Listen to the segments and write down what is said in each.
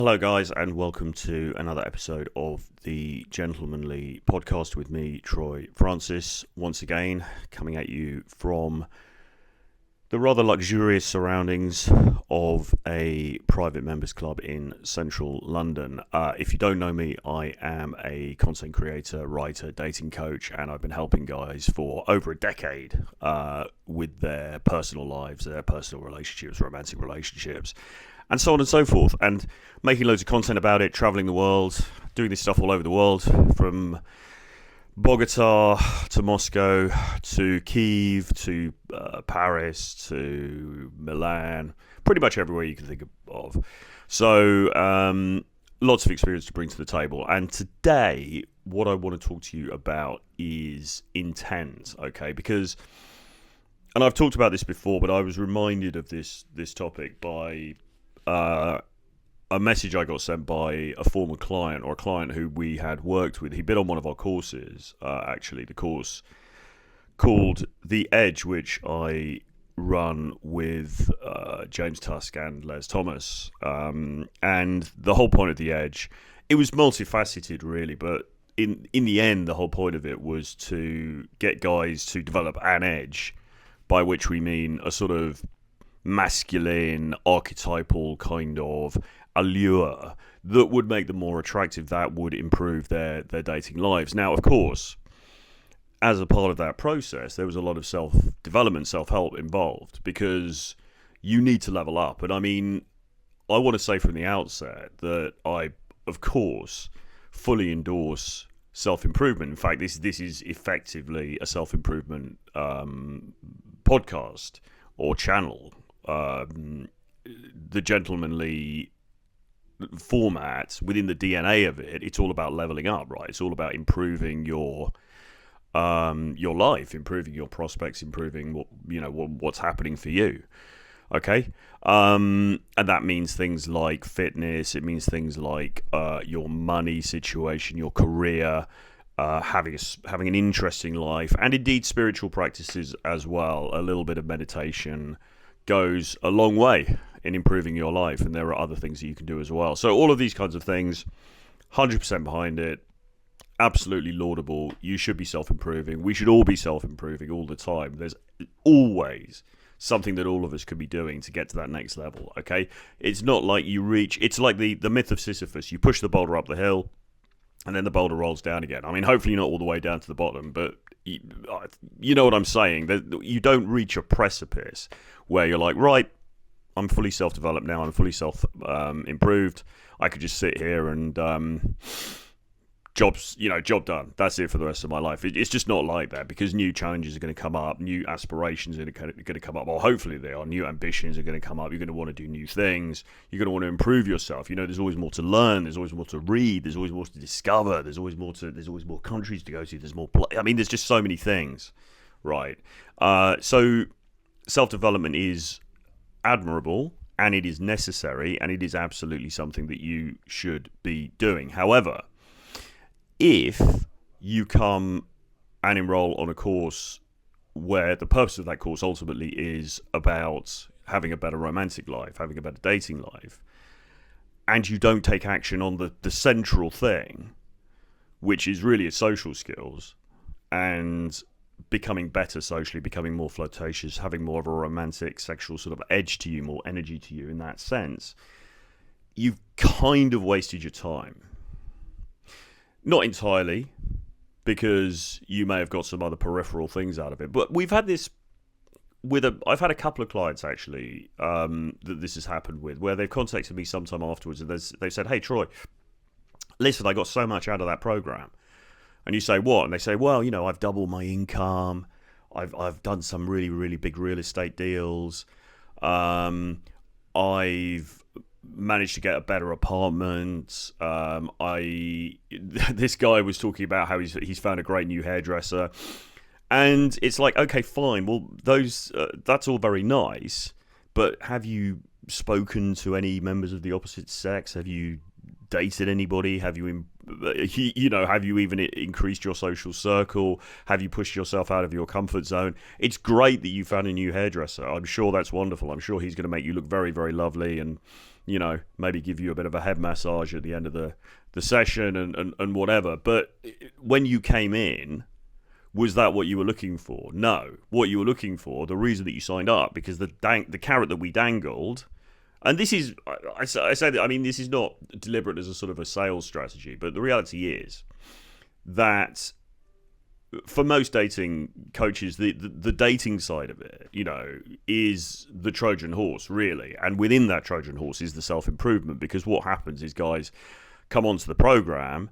Hello, guys, and welcome to another episode of the Gentlemanly Podcast with me, Troy Francis, once again coming at you from the rather luxurious surroundings of a private members club in central London. If you don't know me, I am a content creator, writer, dating coach, and I've been helping guys for over a decade with their personal lives, their personal relationships, romantic relationships, and so on and so forth, and making loads of content about it, traveling the world, doing this stuff all over the world, from Bogota to Moscow to Kiev to Paris to Milan, pretty much everywhere you can think of. So lots of experience to bring to the table. And today, what I want to talk to you about is intent, okay? Because, and I've talked about this before, but I was reminded of this topic by a message I got sent by a former client, or a client who we had worked with. He'd been on one of our courses, actually, the course called The Edge, which I run with James Tusk and Les Thomas. And the whole point of The Edge, it was multifaceted, really, but in the end, the whole point of it was to get guys to develop an edge, by which we mean a sort of masculine, archetypal kind of allure that would make them more attractive, that would improve their dating lives. Now, of course, as a part of that process, there was a lot of self-development, self-help involved, because you need to level up. And I mean, I want to say from the outset that I, of course, fully endorse self-improvement. In fact, this is effectively a self-improvement podcast or channel. The Gentlemanly format, within the DNA of it, it's all about leveling up, right? It's all about improving your life, improving your prospects, improving what's happening for you. Okay, and that means things like fitness. It means things like your money situation, your career, having an interesting life, and indeed spiritual practices as well. A little bit of meditation goes a long way in improving your life, and there are other things that you can do as well. So all of these kinds of things, 100% behind it, absolutely laudable. You should be self-improving. We should all be self-improving all the time. There's always something that all of us could be doing to get to that next level, okay? It's not like you reach, it's like the myth of Sisyphus. You push the boulder up the hill, and then the boulder rolls down again. I mean, hopefully not all the way down to the bottom, but you know what I'm saying. You don't reach a precipice where you're like, right, I'm fully self-developed now, I'm fully self-improved. I could just sit here and job done. That's it for the rest of my life. It's just not like that, because new challenges are going to come up, new aspirations are going to come up, or hopefully they are. New ambitions are going to come up. You're going to want to do new things. You're going to want to improve yourself. You know, there's always more to learn. There's always more to read. There's always more to discover. There's always more countries to go to. There's more. I mean, there's just so many things, right? So self-development is admirable, and it is necessary, and it is absolutely something that you should be doing. However, if you come and enroll on a course where the purpose of that course ultimately is about having a better romantic life, having a better dating life, and you don't take action on the central thing, which is really social skills and becoming better socially, becoming more flirtatious, having more of a romantic sexual sort of edge to you, more energy to you in that sense, you've kind of wasted your time. Not entirely, because you may have got some other peripheral things out of it. But we've had this I've had a couple of clients actually that this has happened with, where they've contacted me sometime afterwards, and they've said, "Hey Troy, listen, I got so much out of that program." And you say, "What?" And they say, "Well, I've doubled my income. I've done some really, really big real estate deals. I've managed to get a better apartment. This guy was talking about how he's found a great new hairdresser." And it's like, okay, fine. Well, that's all very nice, but have you spoken to any members of the opposite sex? Have you dated anybody? Have you have you even increased your social circle? Have you pushed yourself out of your comfort zone? It's great that you found a new hairdresser. I'm sure that's wonderful. I'm sure he's going to make you look very, very lovely, and maybe give you a bit of a head massage at the end of the session and whatever. But when you came in, was that what you were looking for? No. What you were looking for, the reason that you signed up, because the carrot that we dangled, and this is, I say that, I mean, this is not deliberate as a sort of a sales strategy, but the reality is that for most dating coaches, the dating side of it, is the Trojan horse, really. And within that Trojan horse is the self-improvement, because what happens is guys come onto the program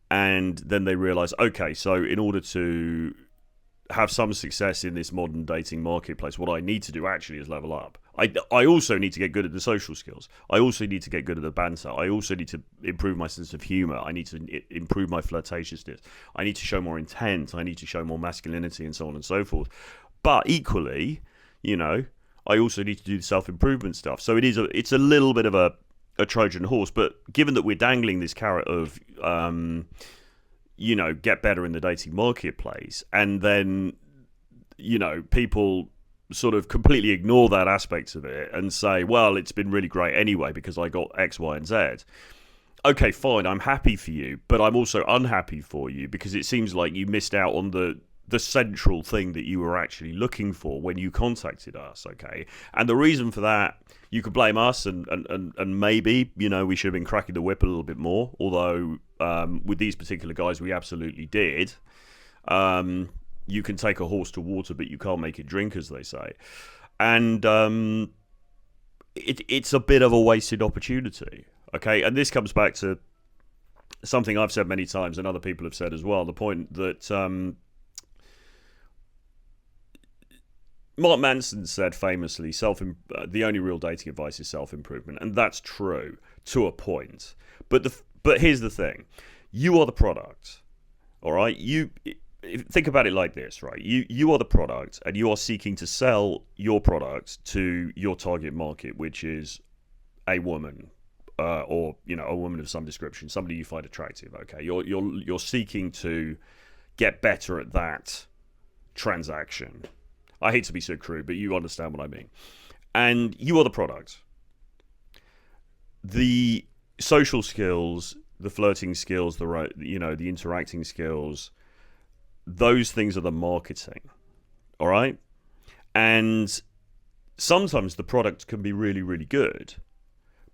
and then they realize, okay, so in order to have some success in this modern dating marketplace, what I need to do actually is level up. I also need to get good at the social skills. I also need to get good at the banter. I also need to improve my sense of humor. I need to improve my flirtatiousness. I need to show more intent. I need to show more masculinity, and so on and so forth. But equally, I also need to do the self-improvement stuff. So it's a little bit of a Trojan horse. But given that we're dangling this carrot of get better in the dating marketplace, and then, people sort of completely ignore that aspect of it and say, well, it's been really great anyway because I got X, Y, and Z. Okay, fine, I'm happy for you, but I'm also unhappy for you because it seems like you missed out on the central thing that you were actually looking for when you contacted us, okay? And the reason for that, you could blame us, and maybe, we should have been cracking the whip a little bit more, although with these particular guys, we absolutely did. You can take a horse to water, but you can't make it drink, as they say. And it's a bit of a wasted opportunity, okay? And this comes back to something I've said many times and other people have said as well, the point that Mark Manson said famously, the only real dating advice is self-improvement. And that's true to a point. But here's the thing. You are the product, all right? Think about it like this, right? You are the product, and you are seeking to sell your product to your target market, which is a woman, or a woman of some description, somebody you find attractive. Okay, you're seeking to get better at that transaction. I hate to be so crude, but you understand what I mean. And you are the product. The social skills, the flirting skills, the interacting skills, those things are the marketing, all right? And sometimes the product can be really, really good,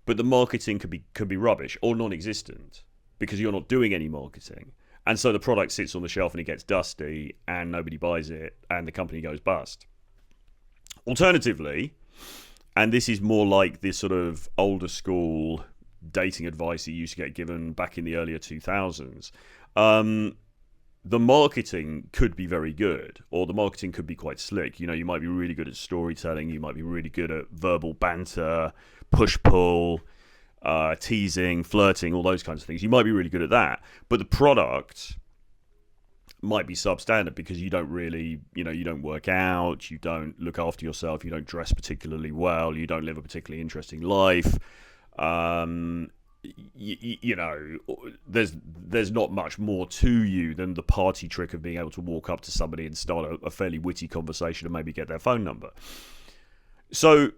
but the marketing could be rubbish or non-existent because you're not doing any marketing. And so the product sits on the shelf and it gets dusty and nobody buys it and the company goes bust. Alternatively, and this is more like this sort of older school dating advice that used to get given back in the earlier 2000s, the marketing could be very good, or the marketing could be quite slick. You might be really good at storytelling, you might be really good at verbal banter, push-pull, teasing, flirting, all those kinds of things. You might be really good at that, but the product might be substandard because you don't really, you don't work out, you don't look after yourself, you don't dress particularly well, you don't live a particularly interesting life. There's not much more to you than the party trick of being able to walk up to somebody and start a fairly witty conversation and maybe get their phone number. So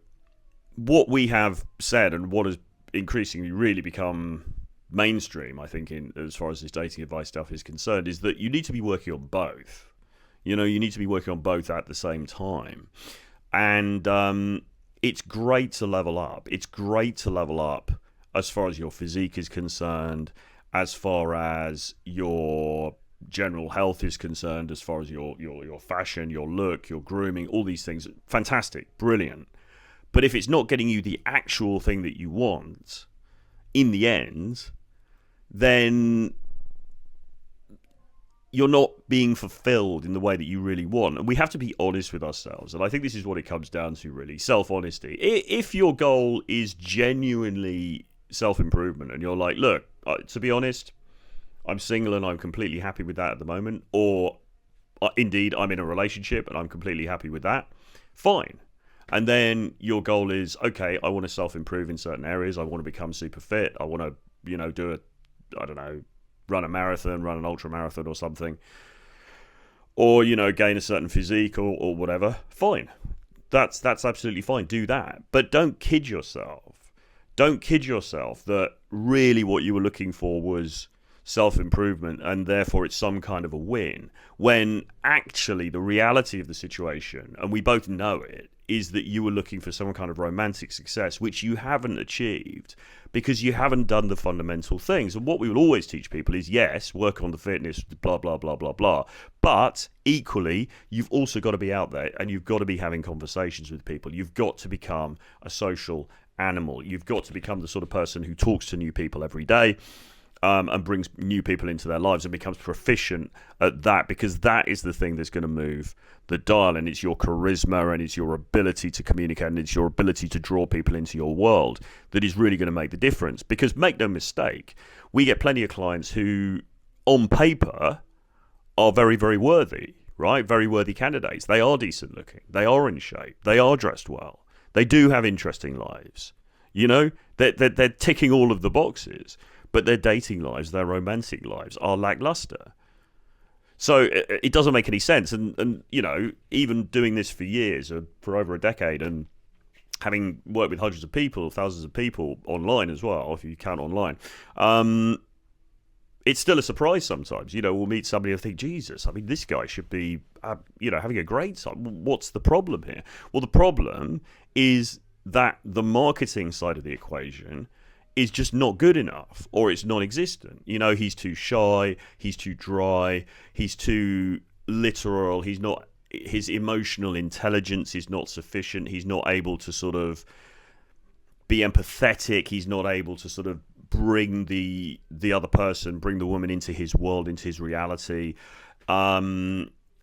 what we have said, and what has increasingly really become mainstream, I think, as far as this dating advice stuff is concerned, is that you need to be working on both. You need to be working on both at the same time. And it's great to level up. It's great to level up as far as your physique is concerned, as far as your general health is concerned, as far as your fashion, your look, your grooming, all these things. Fantastic, brilliant. But if it's not getting you the actual thing that you want in the end, then you're not being fulfilled in the way that you really want. And we have to be honest with ourselves. And I think this is what it comes down to, really, self-honesty. If your goal is genuinely self-improvement and you're like, look, to be honest, I'm single and I'm completely happy with that at the moment, or indeed I'm in a relationship and I'm completely happy with that, fine. And then your goal is, okay, I want to self-improve in certain areas. I want to become super fit. I want to, run a marathon, run an ultra marathon or something, or, gain a certain physique or whatever. Fine. That's absolutely fine. Do that. But don't kid yourself. Don't kid yourself that really what you were looking for was self-improvement and therefore it's some kind of a win, when actually the reality of the situation, and we both know it, is that you were looking for some kind of romantic success, which you haven't achieved because you haven't done the fundamental things. And what we will always teach people is, yes, work on the fitness, blah, blah, blah, blah, blah. But equally, you've also got to be out there and you've got to be having conversations with people. You've got to become a social animal. You've got to become the sort of person who talks to new people every day. And brings new people into their lives and becomes proficient at that, because that is the thing that's going to move the dial, and it's your charisma and it's your ability to communicate and it's your ability to draw people into your world that is really going to make the difference. Because make no mistake, we get plenty of clients who on paper are very, very worthy, right? Very worthy candidates. They are decent looking. They are in shape. They are dressed well. They do have interesting lives. You know, they're ticking all of the boxes. But their dating lives, their romantic lives are lackluster. So it doesn't make any sense. And you know, even doing this for years, for over a decade, and having worked with hundreds of people, thousands of people online as well, if you count online, it's still a surprise sometimes. You know, we'll meet somebody and think, Jesus, I mean, this guy should be, having a great time. What's the problem here? Well, the problem is that the marketing side of the equation is just not good enough, or it's non-existent. You know, he's too shy, he's too dry, he's too literal, his emotional intelligence is not sufficient, he's not able to sort of be empathetic, he's not able to sort of bring the other person, bring the woman into his world, into his reality.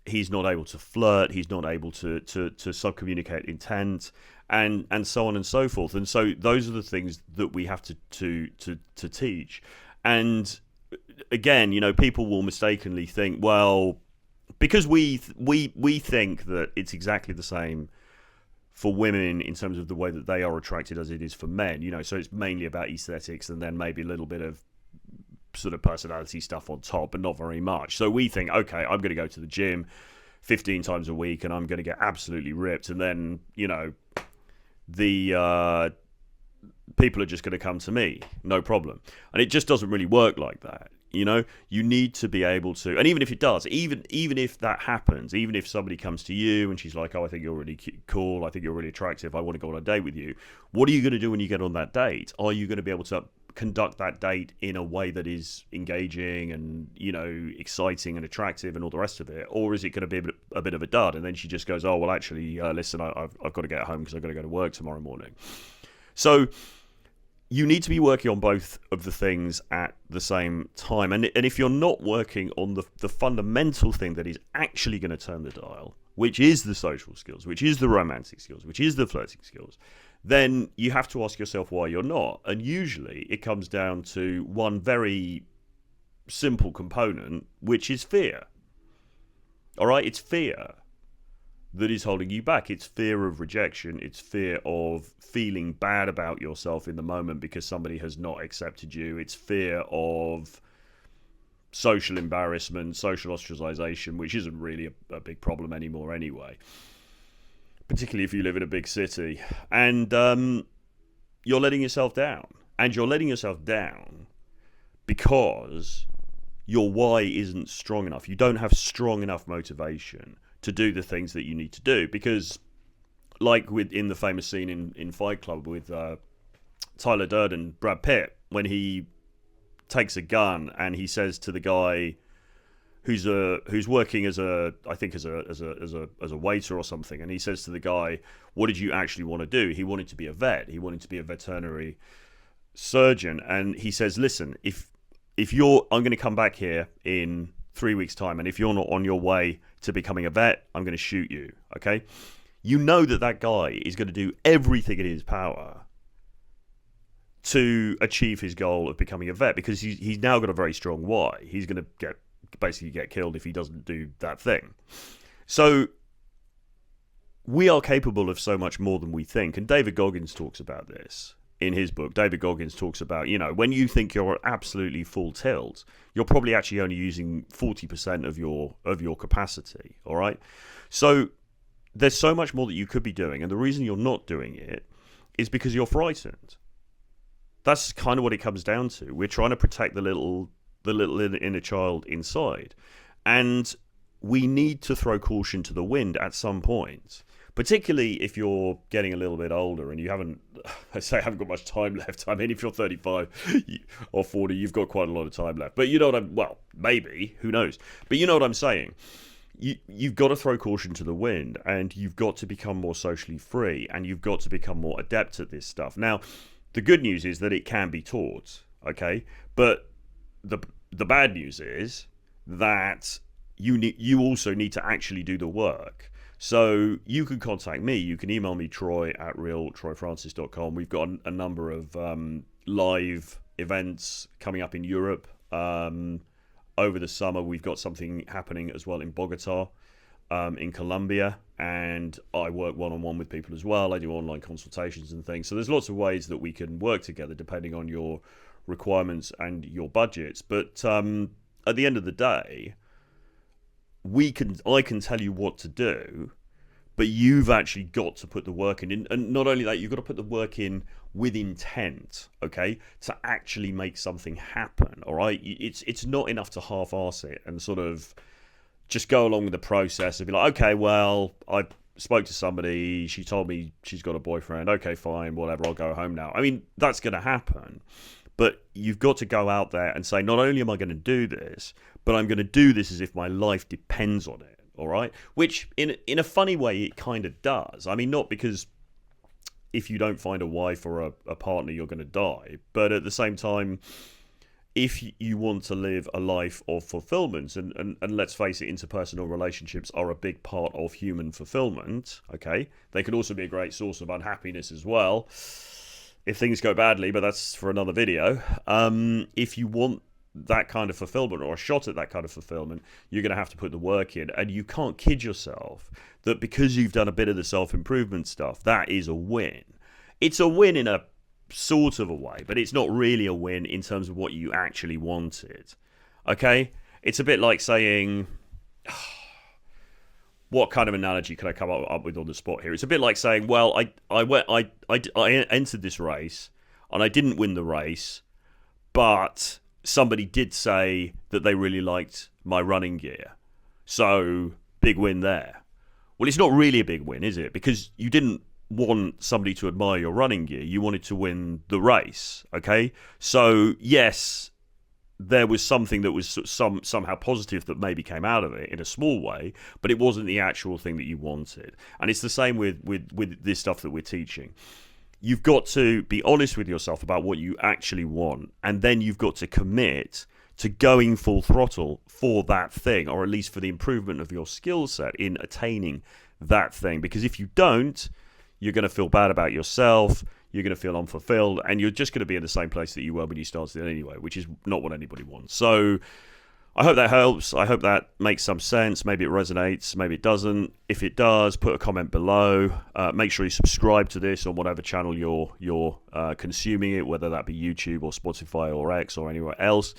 He's not able to flirt, he's not able to sub-communicate intent, and so on and so forth. And so those are the things that we have to teach. And again, you know, people will mistakenly think, well, because we think that it's exactly the same for women in terms of the way that they are attracted as it is for men, you know, so it's mainly about aesthetics and then maybe a little bit of sort of personality stuff on top, but not very much. So we think, okay, I'm going to go to the gym 15 times a week and I'm going to get absolutely ripped, and then, you know, the people are just going to come to me, no problem. And it just doesn't really work like that. You know, you need to be able to, and even if it does, even if that happens, even if somebody comes to you and she's like, oh, I think you're really cool, I think you're really attractive, I want to go on a date with you, what are you going to do when you get on that date? Are you going to be able to conduct that date in a way that is engaging and, you know, exciting and attractive and all the rest of it? Or is it going to be a bit of a dud? And then she just goes, oh, well, actually, listen, I've got to get home because I've got to go to work tomorrow morning. So you need to be working on both of the things at the same time. And if you're not working on the fundamental thing that is actually going to turn the dial, which is the social skills, which is the romantic skills, which is the flirting skills, then you have to ask yourself why you're not. And usually it comes down to one very simple component, which is fear. All right? It's fear that is holding you back. It's fear of rejection. It's fear of feeling bad about yourself in the moment because somebody has not accepted you. It's fear of social embarrassment, social ostracization, which isn't really a big problem anymore anyway, particularly if you live in a big city. And you're letting yourself down. And you're letting yourself down because your why isn't strong enough. You don't have strong enough motivation to do the things that you need to do. Because like in the famous scene in Fight Club with Tyler Durden, Brad Pitt, when he takes a gun and he says to the guy who's working as a waiter or something, and he says to the guy, what did you actually want to do? He wanted to be a vet. He wanted to be a veterinary surgeon. And he says, listen, if I'm going to come back here in 3 weeks' time, and if you're not on your way to becoming a vet, I'm going to shoot you, okay? You know that guy is going to do everything in his power to achieve his goal of becoming a vet, because he's now got a very strong why. He's going to basically get killed if he doesn't do that thing. So we are capable of so much more than we think. And David Goggins talks about this in his book. David Goggins talks about, you know, when you think you're absolutely full tilt, you're probably actually only using 40% of your capacity. All right. So there's so much more that you could be doing. And the reason you're not doing it is because you're frightened. That's kind of what it comes down to. We're trying to protect the little inner child inside, and we need to throw caution to the wind at some point. Particularly if you're getting a little bit older and you haven't, I say, haven't got much time left. I mean, if you're 35 or 40, you've got quite a lot of time left. But you know what well, maybe, who knows? But you know what I'm saying. You've got to throw caution to the wind, and you've got to become more socially free, and you've got to become more adept at this stuff. Now, the good news is that it can be taught, okay? But the bad news is that you also need to actually do the work. So you can contact me. You can email me, troy@realtroyfrancis.com. We've got a number of live events coming up in Europe. Over the summer, we've got something happening as well in Bogota, in Colombia. And I work one-on-one with people as well. I do online consultations and things. So there's lots of ways that we can work together depending on your requirements and your budgets. But at the end of the day, I can tell you what to do, but you've actually got to put the work in. And not only that, you've got to put the work in with intent, okay, to actually make something happen, all right? It's not enough to half-arse it and sort of just go along with the process and be like, okay, well, I spoke to somebody, she told me she's got a boyfriend, okay, fine, whatever, I'll go home now. I mean, that's going to happen. But you've got to go out there and say, not only am I going to do this, but I'm going to do this as if my life depends on it, all right? Which, in a funny way, it kind of does. I mean, not because if you don't find a wife or a partner, you're going to die. But at the same time, if you want to live a life of fulfillment, and let's face it, interpersonal relationships are a big part of human fulfillment, okay? They can also be a great source of unhappiness as well, if things go badly, but that's for another video. If you want that kind of fulfillment or a shot at that kind of fulfillment, you're going to have to put the work in. And you can't kid yourself that because you've done a bit of the self-improvement stuff, that is a win. It's a win in a sort of a way, but it's not really a win in terms of what you actually wanted. Okay? It's a bit like saying... What kind of analogy could I come up with on the spot here? It's a bit like saying, well, I entered this race and I didn't win the race, but somebody did say that they really liked my running gear. So, big win there. Well, it's not really a big win, is it? Because you didn't want somebody to admire your running gear. You wanted to win the race, okay? So, yes, there was something that was somehow positive that maybe came out of it in a small way, but it wasn't the actual thing that you wanted. And it's the same with this stuff that we're teaching. You've got to be honest with yourself about what you actually want, and then you've got to commit to going full throttle for that thing, or at least for the improvement of your skill set in attaining that thing. Because if you don't, you're going to feel bad about yourself, you're going to feel unfulfilled, and you're just going to be in the same place that you were when you started anyway, which is not what anybody wants. So I hope that helps. I hope that makes some sense. Maybe it resonates, maybe it doesn't. If it does, put a comment below. Make sure you subscribe to this on whatever channel you're consuming it, whether that be YouTube or Spotify or X or anywhere else.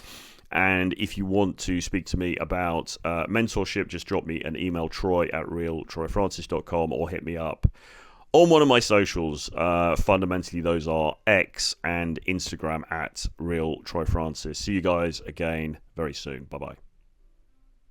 And if you want to speak to me about mentorship, just drop me an email, troy@realtroyfrancis.com, or hit me up on one of my socials. Fundamentally, those are X and Instagram @realtroyfrancis. See you guys again very soon. Bye-bye.